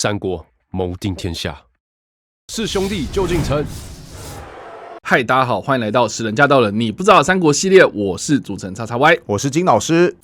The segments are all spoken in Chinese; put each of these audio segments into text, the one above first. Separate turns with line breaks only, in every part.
三国谋定天下，是兄弟就进城。
嗨，大家好，欢迎来到10人驾到了你不知道的三国系列，我是主持人XXY，
我是金老师。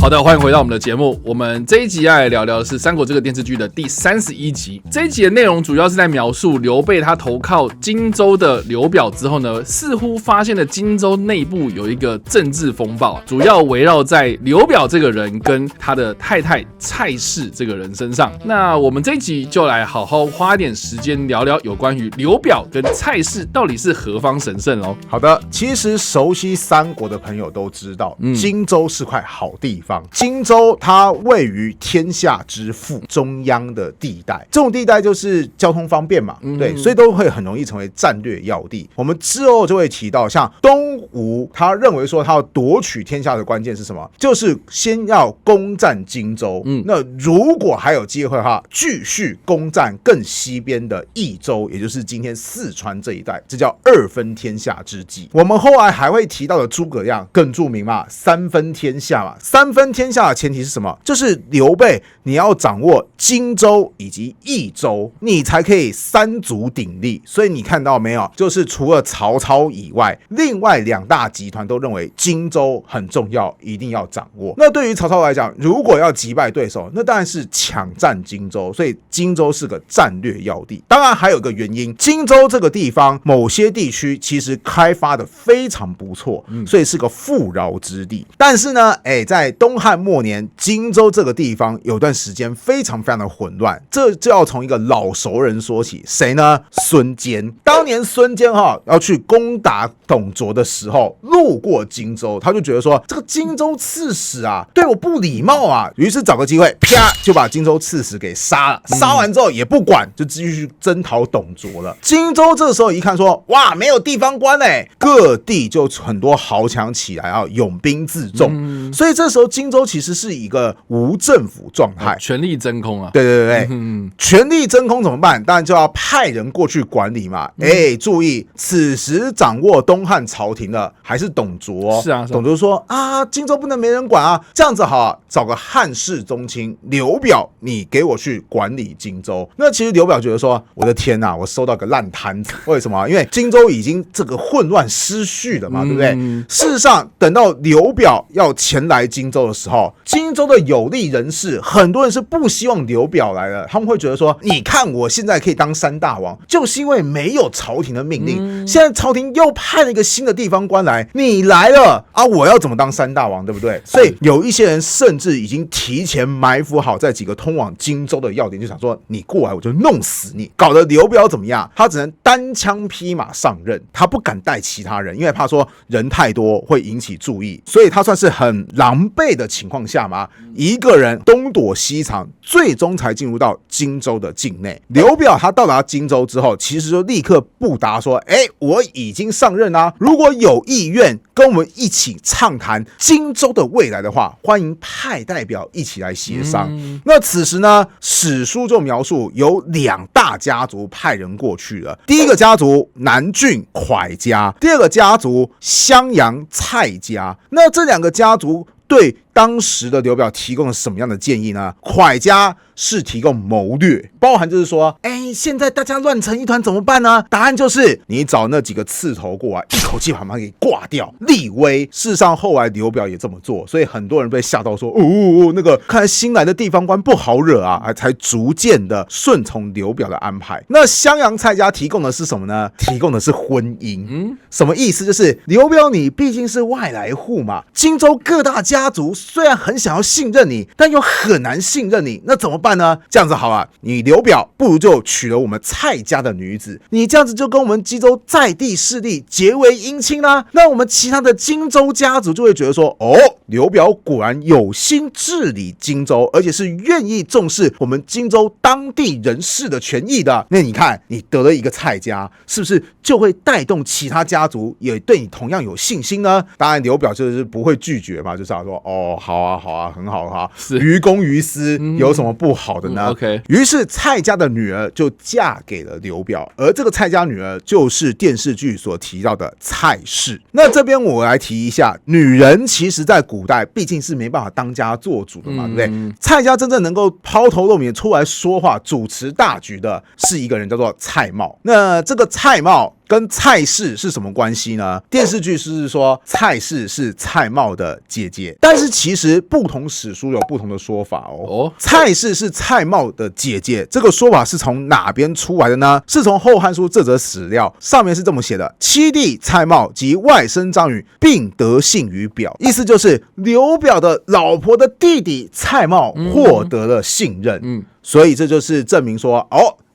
好的，欢迎回到我们的节目。我们这一集要来聊聊的是《三国》这个电视剧的第31集。这一集的内容主要是在描述刘备他投靠荆州的刘表之后呢，似乎发现了荆州内部有一个政治风暴，主要围绕在刘表这个人跟他的太太蔡氏这个人身上。那我们这一集就来好好花点时间聊聊有关于刘表跟蔡氏到底是何方神圣咯。
好的，其实熟悉三国的朋友都知道，荆州是块好地方。荆州它位于天下之腹中央的地带，这种地带就是交通方便嘛，对，所以都会很容易成为战略要地。我们之后就会提到，像东吴，他认为说他要夺取天下的关键是什么？就是先要攻占荆州。那如果还有机会的话，继续攻占更西边的益州，也就是今天四川这一带，这叫二分天下之计。我们后来还会提到的诸葛亮更著名嘛，三分天下嘛，三分天下的前提是什么？就是刘备你要掌握荆州以及益州，你才可以三足鼎立。所以你看到没有，就是除了曹操以外，另外两大集团都认为荆州很重要，一定要掌握。那对于曹操来讲，如果要击败对手，那当然是抢占荆州，所以荆州是个战略要地。当然还有一个原因，荆州这个地方某些地区其实开发的非常不错，所以是个富饶之地。但是呢，在东汉末年，荆州这个地方有段时间非常的混乱，这就要从一个老熟人说起，谁呢？孙坚。当年孙坚要去攻打董卓的时候，路过荆州，他就觉得说这个荆州刺史啊，对我不礼貌啊，于是找个机会，啪就把荆州刺史给杀了。杀完之后也不管，就继续征讨董卓了。荆州这时候一看说，哇，没有地方官各地就很多豪强起来啊，拥兵自重。所以这时候荆州其实是一个无政府状态，
权力真空啊。
对，权力真空怎么办？当然就要派人过去管理嘛。注意，此时掌握东汉朝廷的还是董卓。
是啊，
董卓说啊，荆州不能没人管啊，这样子好，找个汉室宗亲刘表，你给我去管理荆州。那其实刘表觉得说，我的天哪，我收到个烂摊子。为什么？因为荆州已经这个混乱失序了嘛，对不对？事实上，等到刘表要前来荆州的时候，荆州的有利人士很多人是不希望刘表来的，他们会觉得说，你看我现在可以当三大王，就是因为没有朝廷的命令，现在朝廷又派了一个新的地方官来，你来了啊，我要怎么当三大王，对不对？所以有一些人甚至已经提前埋伏好在几个通往荆州的要点，就想说你过来我就弄死你。搞得刘表怎么样？他只能单枪匹马上任，他不敢带其他人，因为怕说人太多会引起注意，所以他算是很狼狈的情况下嘛，一个人东躲西藏，最终才进入到荆州的境内。刘表他到达荆州之后，其实就立刻布达说，我已经上任啊，如果有意愿跟我们一起畅谈荆州的未来的话，欢迎派代表一起来协商。那此时呢，史书就描述有两大家族派人过去了，第一个家族南郡蒯家，第二个家族襄阳蔡家。那这两个家族对当时的刘表提供了什么样的建议呢？蒯家是提供谋略，包含就是说，现在大家乱成一团怎么办呢？答案就是你找那几个刺头过来，一口气把他们给挂掉，立威。事实上后来刘表也这么做，所以很多人被吓到说，那个看来新来的地方官不好惹啊，才逐渐的顺从刘表的安排。那襄阳蔡家提供的是什么呢？提供的是婚姻。什么意思？就是刘表你毕竟是外来户嘛，荆州各大家族虽然很想要信任你，但又很难信任你，那怎么办呢？这样子好啊，你刘表不如就娶了我们蔡家的女子，你这样子就跟我们荆州在地势力结为姻亲啦。那我们其他的荆州家族就会觉得说，刘表果然有心治理荆州，而且是愿意重视我们荆州当地人士的权益的。那你看，你得了一个蔡家，是不是就会带动其他家族也对你同样有信心呢？当然，刘表就是不会拒绝嘛，就是要说，好啊，很好哈，
是
于公于私，有什么不好的呢
？OK，
于是蔡家的女儿就嫁给了刘表，而这个蔡家女儿就是电视剧所提到的蔡氏。那这边我来提一下，女人其实在古代毕竟是没办法当家做主的嘛，对不对？蔡家真正能够抛头露面出来说话、主持大局的是一个人，叫做蔡瑁。那这个蔡瑁跟蔡氏是什么关系呢？电视剧是说蔡氏是蔡瑁的姐姐，但是其实不同史书有不同的说法哦。蔡氏是蔡瑁的姐姐，这个说法是从哪边出来的呢？是从《后汉书》这则史料上面是这么写的：七弟蔡瑁及外甥张宇并得幸于表，意思就是刘表的老婆的弟弟蔡瑁获得了信任。所以这就是证明说，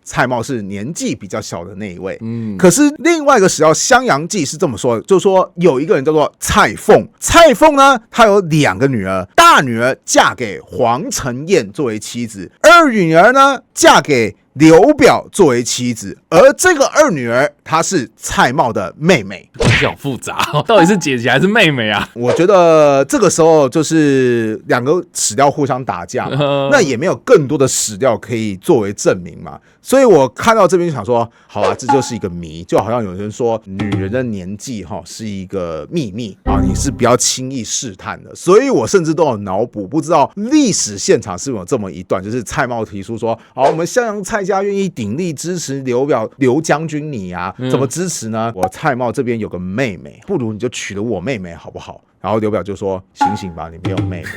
蔡瑁是年纪比较小的那一位。可是另外一个史料《襄阳记》是这么说的，就是说有一个人叫做蔡凤，蔡凤呢，她有2个女儿，大女儿嫁给黄承彦作为妻子，二女儿呢嫁给刘表作为妻子，而这个二女儿她是蔡瑁的妹妹。
关系好复杂到底是姐姐还是妹妹啊？
我觉得这个时候就是2个史料互相打架嘛，那也没有更多的史料可以作为证明嘛，所以我看到这边想说，好啊，这就是一个谜，就好像有人说女人的年纪是一个秘密啊，你是不要轻易试探的。所以我甚至都有脑补，不知道历史现场是不是有这么一段，就是蔡瑁提出说，好，我们襄阳蔡家愿意鼎力支持刘表刘将军你啊，怎么支持呢？我蔡瑁这边有个妹妹，不如你就娶了我妹妹好不好？然后刘表就说，醒醒吧，你没有妹妹。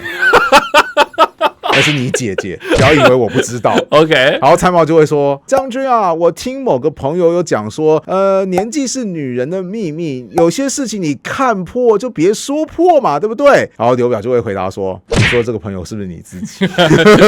那是你姐姐，不要以为我不知道。
OK，
然后蔡瑁就会说：“将军啊，我听某个朋友有讲说，年纪是女人的秘密，有些事情你看破就别说破嘛，对不对？”然后刘表就会回答说：“你说这个朋友是不是你自己？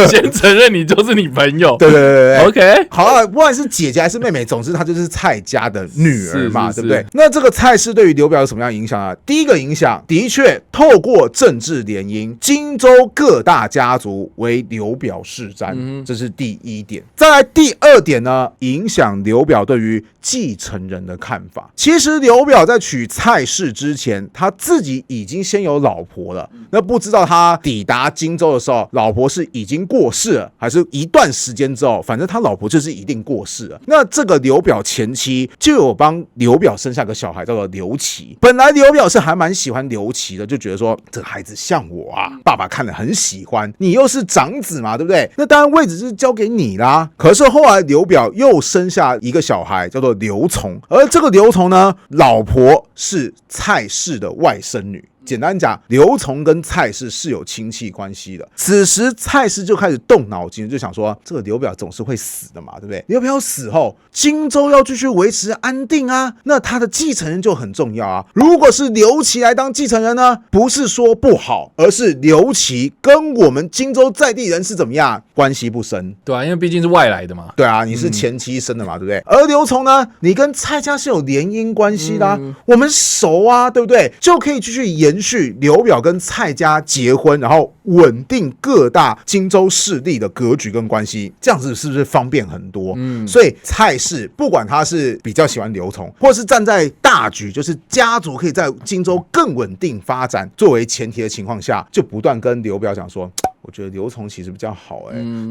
先承认你就是你朋友。”
对
OK，
好啊，不管是姐姐还是妹妹，总之她就是蔡家的女儿嘛，
是
对不对？那这个蔡氏对于刘表有什么样的影响啊？第一个影响，的确透过政治联姻，荆州各大家族为刘表示瞻，这是第一点。再来第二点呢，影响刘表对于继承人的看法。其实刘表在娶蔡氏之前，他自己已经先有老婆了。那不知道他抵达荆州的时候，老婆是已经过世了，还是一段时间之后，反正他老婆就是一定过世了。那这个刘表前妻就有帮刘表生下个小孩，叫做刘琦。本来刘表是还蛮喜欢刘琦的，就觉得说这个孩子像我啊，爸爸看了很喜欢，你又是长子嘛，对不对？那当然位置就是交给你啦。可是后来刘表又生下一个小孩，叫做刘琮，而这个刘琮呢，老婆是蔡氏的外甥女。简单讲，刘琮跟蔡氏是有亲戚关系的。此时蔡氏就开始动脑筋，就想说这个刘表总是会死的嘛，对不对？刘表死后，荆州要继续维持安定啊，那他的继承人就很重要啊。如果是刘琦来当继承人呢，不是说不好，而是刘琦跟我们荆州在地人是怎么样关系不深，
对啊，因为毕竟是外来的嘛。
对啊，你是前妻生的嘛，对不对？而刘琮呢，你跟蔡家是有联姻关系的啊，我们熟啊，对不对？就可以继续延续刘表跟蔡家结婚，然后稳定各大荆州势力的格局跟关系，这样子是不是方便很多？所以蔡氏不管他是比较喜欢刘琮，或是站在大局，就是家族可以在荆州更稳定发展作为前提的情况下，就不断跟刘表讲说，我觉得刘琮其实比较好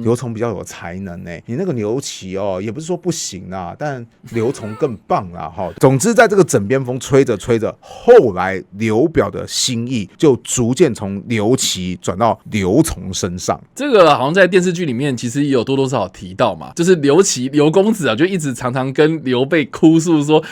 刘琮比较有才能你那个刘琦也不是说不行啊，但刘琮更棒啦总之在这个枕边风吹着吹着，后来刘表的心意就逐渐从刘琦转到刘琮身上。
这个好像在电视剧里面其实也有多多少少提到嘛，就是刘琦刘公子啊，就一直常常跟刘备哭诉说，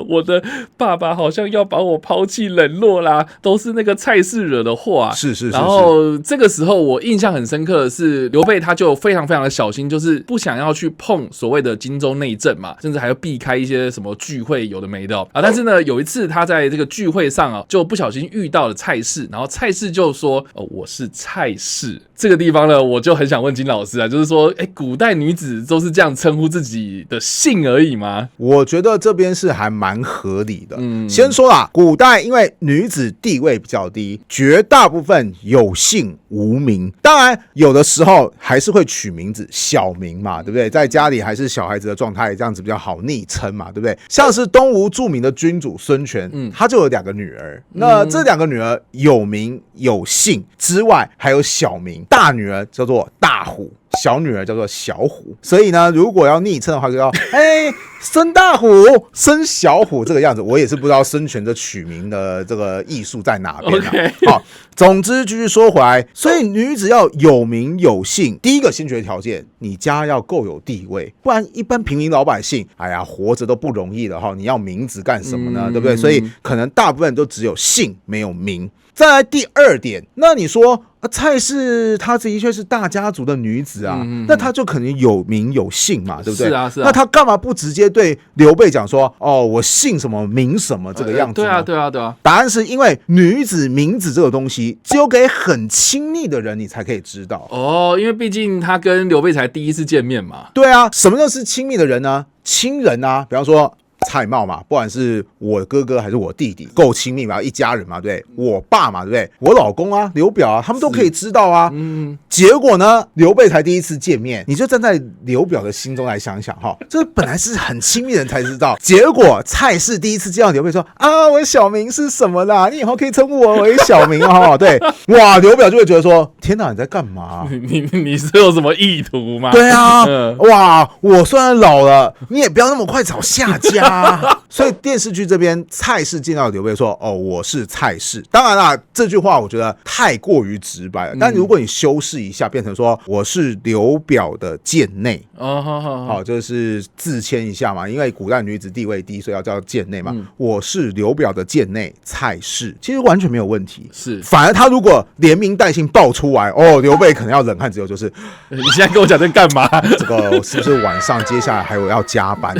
我的爸爸好像要把我抛弃冷落啦，都是那个蔡氏惹的祸啊。
是。
然后这个时候我印象很深刻的是，刘备他就非常非常的小心，就是不想要去碰所谓的荆州内政嘛，甚至还要避开一些什么聚会有的没的但是呢，有一次他在这个聚会上就不小心遇到了蔡氏，然后蔡氏就说我是蔡氏。这个地方呢，我就很想问金老师啊，就是说古代女子都是这样称呼自己的姓而已吗？
我觉得这边是还蛮合理的。先说啦，古代因为女子地位比较低，绝大部分有姓无名，当然有的时候还是会取名字，小名嘛，对不对？在家里还是小孩子的状态，这样子比较好昵称嘛，对不对？像是东吴著名的君主孙权，他就有2个女儿，那这2个女儿有名有姓之外，还有小名，大女儿叫做大虎，小女儿叫做小虎，所以呢，如果要昵称的话，就要孙大虎、孙小虎这个样子。我也是不知道孙权的取名的这个艺术在哪边啊。好，总之继续说回来，所以女子要有名有姓，第一个先决条件，你家要够有地位，不然一般平民老百姓，哎呀，活着都不容易了哈，你要名字干什么呢？对不对？所以可能大部分都只有姓没有名。再来第2点，那你说蔡氏她的确是大家族的女子啊，那她就可能有名有姓嘛，对不对？
是啊，是啊。
那她干嘛不直接对刘备讲说，哦，我姓什么名什么这个样子呢？
对啊。
答案是因为女子名字这个东西，只有给很亲密的人你才可以知道。
哦，因为毕竟她跟刘备才第一次见面嘛。
对啊，什么就是亲密的人呢？亲人啊，比方说蔡瑁嘛，不管是我哥哥还是我弟弟，够亲密嘛，一家人嘛，对不对？我爸嘛，对不对？我老公啊，刘表啊，他们都可以知道啊。结果呢，刘备才第一次见面，你就站在刘表的心中来想想哈，这本来是很亲密的人才知道，结果蔡氏第一次见到刘备说啊，我的小名是什么啦？你以后可以称呼我为小名啊。对，哇，刘表就会觉得说，天哪，你在干嘛？
你是有什么意图吗？
对啊，哇，我虽然老了，你也不要那么快找下家。所以电视剧这边蔡氏见到刘备说，哦，我是蔡氏。当然啦，这句话我觉得太过于直白了，但如果你修饰一下，变成说我是刘表的贱内，好，就是自谦一下嘛，因为古代女子地位低，所以要叫贱内嘛。我是刘表的贱内蔡氏，其实完全没有问题。
是，
反而他如果连名带姓爆出来，哦，刘备可能要冷汗直流，就是
你现在跟我讲这干嘛？
这个是不是晚上接下来还有要加班？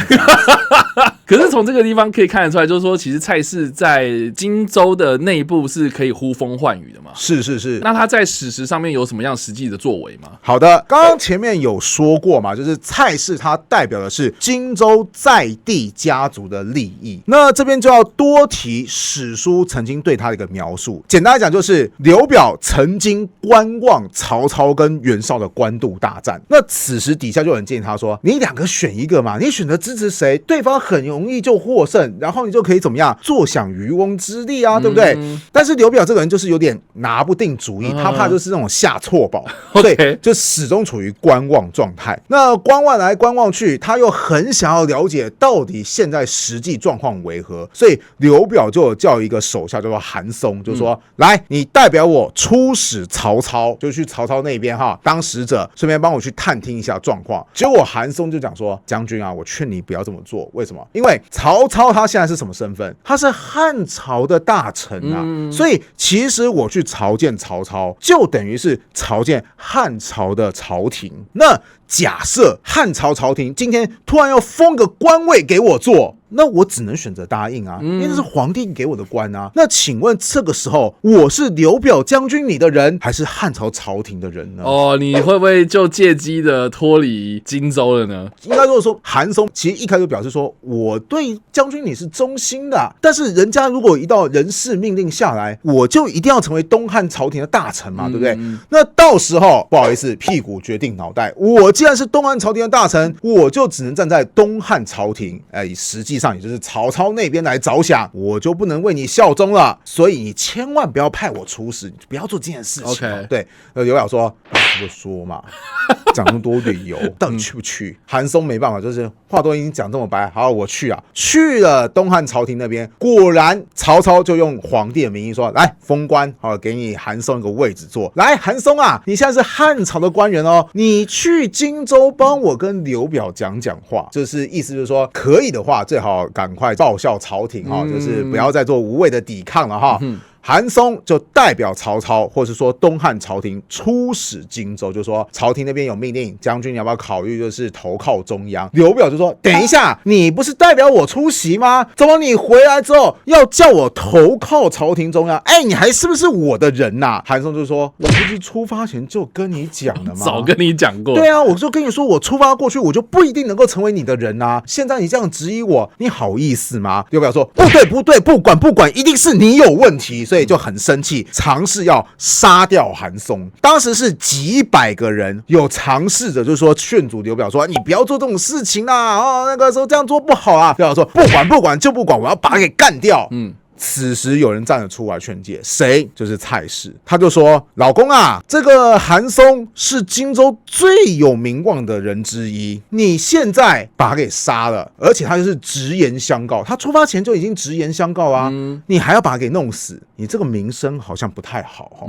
可是从这个地方可以看得出来，就是说，其实蔡氏在荆州的内部是可以呼风唤雨的嘛。
是。
那他在史实上面有什么样实际的作为吗？
好的，刚刚前面有说过嘛，就是蔡氏他代表的是荆州在地家族的利益。那这边就要多提史书曾经对他的一个描述。简单来讲，就是刘表曾经观望曹操跟袁绍的官渡大战。那此时底下就有人建议他说：“你2个选一个嘛，你选择支持谁，对方很容易就获胜，然后你就可以怎么样，坐享渔翁之利啊，对不对？”但是刘表这个人就是有点拿不定主意，他怕就是那种下错宝，所以就始终处于观望状态。那观望来观望去，他又很想要了解到底现在实际状况为何，所以刘表就有叫一个手下叫做韩松，就说：“来，你代表我出使曹操，就去曹操那边哈当使者，顺便帮我去探听一下状况。”结果韩松就讲说：“将军啊，我劝你不要这么做，为什么？因为曹操他现在是什么身份？他是汉朝的大臣啊，所以其实我去朝见曹操，就等于是朝见汉朝的朝廷。那假设汉朝朝廷今天突然要封个官位给我做，那我只能选择答应啊，因为这是皇帝给我的官啊。那请问这个时候，我是刘表将军你的人，还是汉朝朝廷的人呢？
哦，你会不会就借机的脱离荆州了呢？
应该说韩松其实一开始表示说，我对将军你是忠心的，但是人家如果一道人事命令下来，我就一定要成为东汉朝廷的大臣嘛，对不对？那到时候不好意思，屁股决定脑袋，我既然是东汉朝廷的大臣，我就只能站在东汉朝廷，实际上也就是曹操那边来着想，我就不能为你效忠了，所以你千万不要派我出使，你不要做这件事情。
Okay.
对，刘表说，就说嘛，讲那么多理由，到底去不去？韩松没办法，就是话都已经讲这么白，好，我去啊，去了东汉朝廷那边，果然曹操就用皇帝的名义说，来封官，好，给你韩松一个位置坐。来，韩松啊，你现在是汉朝的官员哦，你去荆州帮我跟刘表讲讲话，就是意思就是说，可以的话，最好赶快报效朝廷哈，就是不要再做无谓的抵抗了哈。韩松就代表曹操，或是说东汉朝廷出使荆州，就说朝廷那边有命令，将军你要不要考虑就是投靠中央？刘表就说：“等一下，你不是代表我出席吗？怎么你回来之后要叫我投靠朝廷中央？你还是不是我的人呐？”韩松就说：“我不是出发前就跟你讲了吗？
早跟你讲过。
对啊，我就跟你说，我出发过去，我就不一定能够成为你的人啊。现在你这样质疑我，你好意思吗？”刘表说：“不对，不管，一定是你有问题。”所以就很生气，尝试要杀掉韩松。当时是几百个人有尝试着，就是说劝阻刘表说：“你不要做这种事情啦，那个时候这样做不好啊。”刘表说：“不管就不管，我要把他给干掉。”此时有人站了出来劝诫，谁？就是蔡氏。他就说：“老公啊，这个韩松是荆州最有名望的人之一，你现在把他给杀了，而且他就是直言相告，他出发前就已经直言相告啊，你还要把他给弄死，你这个名声好像不太好。”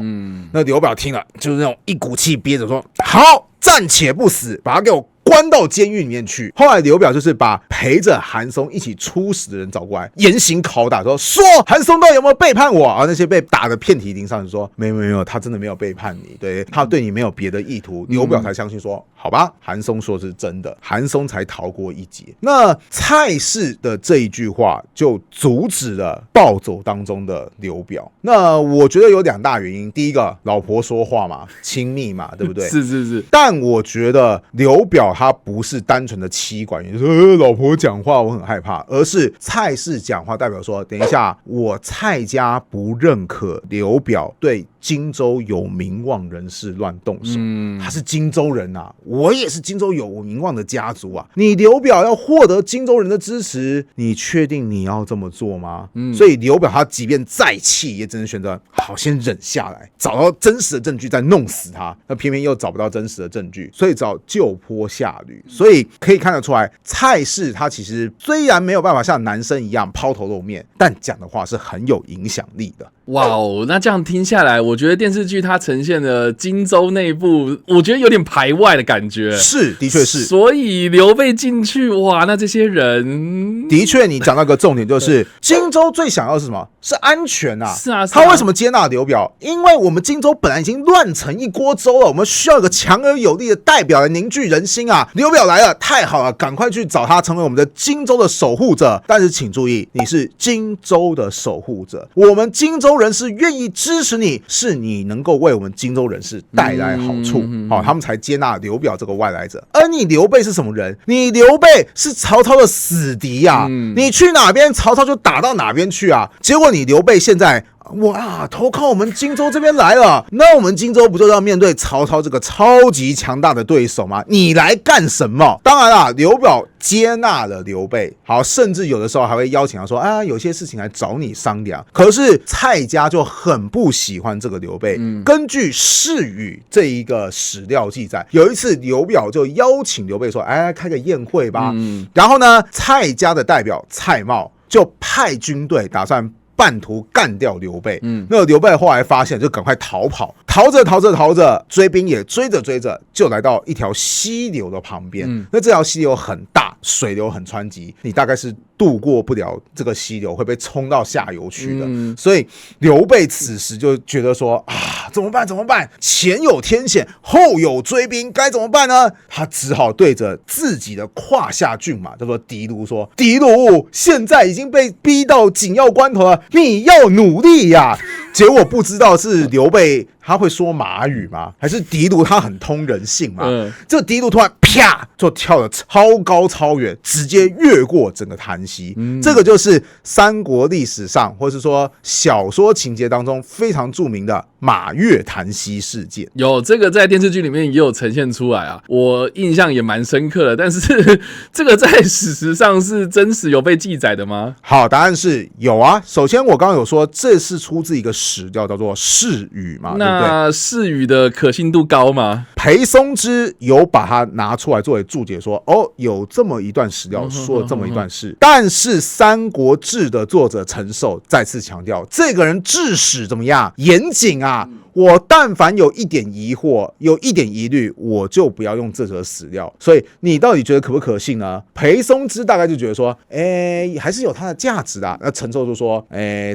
那刘表听了就是那种一股气憋着说：“好，暂且不死，把他给我关到监狱里面去。”后来刘表就是把陪着韩松一起出使的人找过来，严刑拷打，说韩松到底有没有背叛我啊？那些被打的遍体鳞伤，就说没有，他真的没有背叛你，对，他对你没有别的意图。刘表才相信说，好吧，韩松说是真的，韩松才逃过一劫。那蔡氏的这一句话就阻止了暴走当中的刘表。那我觉得有两大原因，第一个，老婆说话嘛，亲密嘛，对不对？
是。
但我觉得刘表他不是单纯的妻管严，说老婆讲话我很害怕，而是蔡氏讲话代表说，等一下，我蔡家不认可刘表对荆州有名望人士乱动手。他是荆州人啊，我也是荆州有名望的家族啊，你刘表要获得荆州人的支持，你确定你要这么做吗？所以刘表他即便再气，也只能选择好先忍下来，找到真实的证据再弄死他。那偏偏又找不到真实的证据，所以找就坡下驴。所以可以看得出来，蔡氏他其实虽然没有办法像男生一样抛头露面，但讲的话是很有影响力的。
哇哦，那这样听下来，我觉得电视剧它呈现的荆州内部，我觉得有点排外的感觉。
是，的确是。
所以刘备进去，哇，那这些人
的确，你讲到一个重点，就是荆州最想要是什么？是安全啊。
是啊。
他为什么接纳刘表？因为我们荆州本来已经乱成一锅粥了，我们需要一个强而有力的代表来凝聚人心啊。刘表来了，太好了，赶快去找他成为我们的荆州的守护者。但是请注意，你是荆州的守护者，我们荆州人士愿意支持你，是你能够为我们荆州人士带来好处，他们才接纳刘表这个外来者。而你刘备是什么人？你刘备是曹操的死敌啊，你去哪边，曹操就打到哪边去啊。结果你刘备现在哇，投靠我们荆州这边来了，那我们荆州不就要面对曹操这个超级强大的对手吗？你来干什么？当然啦，刘表接纳了刘备，好，甚至有的时候还会邀请他说啊，有些事情来找你商量。可是蔡家就很不喜欢这个刘备。根据《世语》这一个史料记载，有一次刘表就邀请刘备说，哎，开个宴会吧。然后呢，蔡家的代表蔡瑁就派军队打算半途干掉刘备。那刘备后来发现，就赶快逃跑，逃着，追兵也追着，就来到一条溪流的旁边。那这条溪流很大，水流很湍急，你大概是渡过不了这个溪流，会被冲到下游去的。所以刘备此时就觉得说啊，怎么办？前有天险，后有追兵，该怎么办呢？他只好对着自己的胯下骏马叫做狄卢说：“狄卢，现在已经被逼到紧要关头了，你要努力呀！”结果不知道是刘备他会说马语吗？还是狄卢他很通人性嘛？这狄卢突然啪就跳得超高超远，直接越过整个潭溪。这个就是三国历史上或是说小说情节当中非常著名的马越潭溪事件。
有这个在电视剧里面也有呈现出来啊，我印象也蛮深刻的。但是这个在史实上是真实有被记载的吗？
好，答案是有啊。首先我刚刚有说这是出自一个史料叫做《世语》嘛，
那《世语》的可信度高吗？
裴松之有把它拿出来作为注解说，有这么一段史料说了这么一段事。但是《三国志》的作者陈寿再次强调，这个人治史怎么样？严谨啊。我但凡有一点疑惑，有一点疑虑，我就不要用这则史料。所以你到底觉得可不可信呢？裴松之大概就觉得说，还是有它的价值的。那陈寿就说，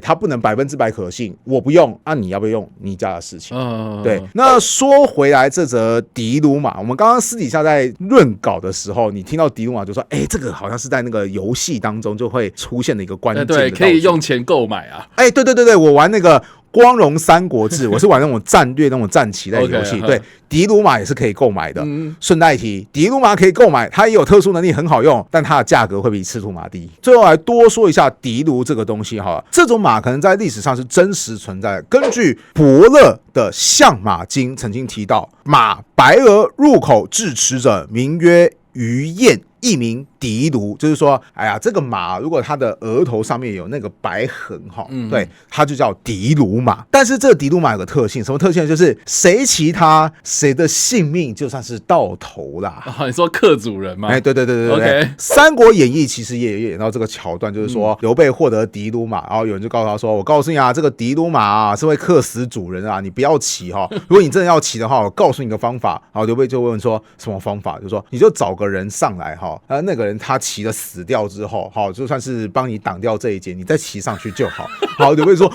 他不能100%可信，我不用啊，你要不要用你家的事情。对。那说回来，这则狄卢马，我们刚刚私底下在论稿的时候，你听到狄卢马就说，这个好像是在那个游戏当中就会出现的一个关键的道具，
对，可以用钱购买啊。
对，我玩那个光荣三国志，我是玩那种战略、那种战棋类游戏。
Okay,
对，迪卢马也是可以购买的。顺带一提，迪卢马可以购买，它也有特殊能力，很好用，但它的价格会比赤兔马低。最后来多说一下迪卢这个东西哈，这种马可能在历史上是真实存在的。根据伯乐的《相马经》曾经提到，马白额入口至齿者，名曰鱼燕。一名迪卢，就是说，哎呀，这个马如果它的额头上面有那个白痕哈，对，它就叫迪卢马。但是这个迪卢马有个特性，什么特性？就是谁骑它，谁的性命就算是到头啦。
你说克主人吗？
哎，对。
OK，
三国演义其实也有演到这个桥段，就是说刘备获得迪卢马，然后有人就告诉他说：“我告诉你啊，这个迪卢马啊是会克死主人啊，你不要骑哈。如果你真的要骑的话，我告诉你个方法。”然后刘备就问说：“什么方法？”就说你就找个人上来哈。那个人他骑了死掉之后，好，就算是帮你挡掉这一劫，你再骑上去就好。好，刘备说：“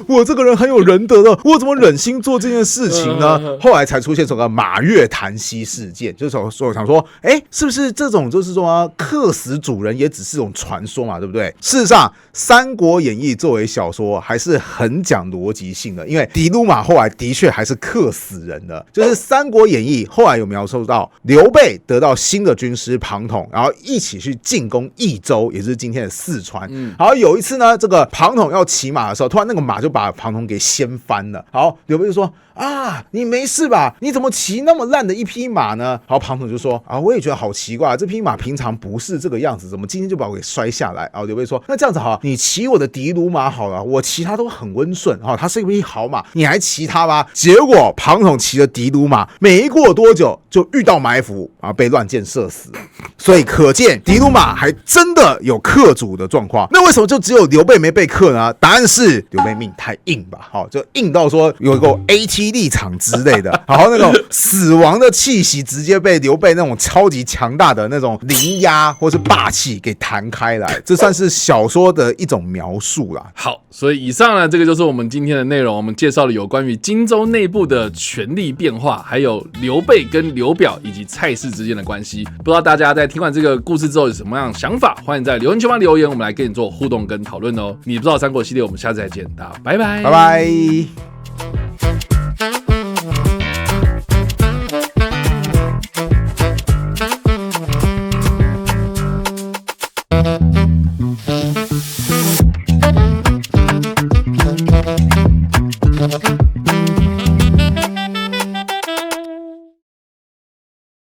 我这个人很有仁德的，我怎么忍心做这件事情呢？”后来才出现这个马月檀溪事件，就是我想说，是不是这种就是说克死主人也只是种传说嘛，对不对？事实上，《三国演义》作为小说还是很讲逻辑性的，因为迪卢马后来的确还是克死人的。就是《三国演义》后来有描述到，刘备得到新的军师庞统，然后一起去进攻益州，也就是今天的四川。然后有一次呢，这个庞统要骑马的时候，突然那个马就把庞统给掀翻了。好，刘备就说：“啊，你没事吧？你怎么骑那么烂的一匹马呢？”然后庞统就说：“啊，我也觉得好奇怪，这匹马平常不是这个样子，怎么今天就把我给摔下来？”然后刘备说：“那这样子好，你骑我的迪卢马好了，我骑它都很温顺，它是一匹好马，你还骑它吧？”结果庞统骑了迪卢马，没过多久就遇到埋伏，然后被乱箭射死了。所以可见迪卢马还真的有克主的状况。那为什么就只有刘备没被克呢？答案是刘备命太硬吧，就硬到说有一个 AT 立场之类的，然后那种死亡的气息直接被刘备那种超级强大的那种凌压或是霸气给弹开来，这算是小说的一种描述啦。
好，所以以上呢，这个就是我们今天的内容。我们介绍了有关于荆州内部的权力变化，还有刘备跟刘表以及蔡氏之间的关系。不知道大家在听完这个故事之后有什么样的想法？欢迎在留言区帮留言，我们来跟你做互动跟讨论哦。你不知道三国系列，我们下次再见，大家拜拜，
拜拜。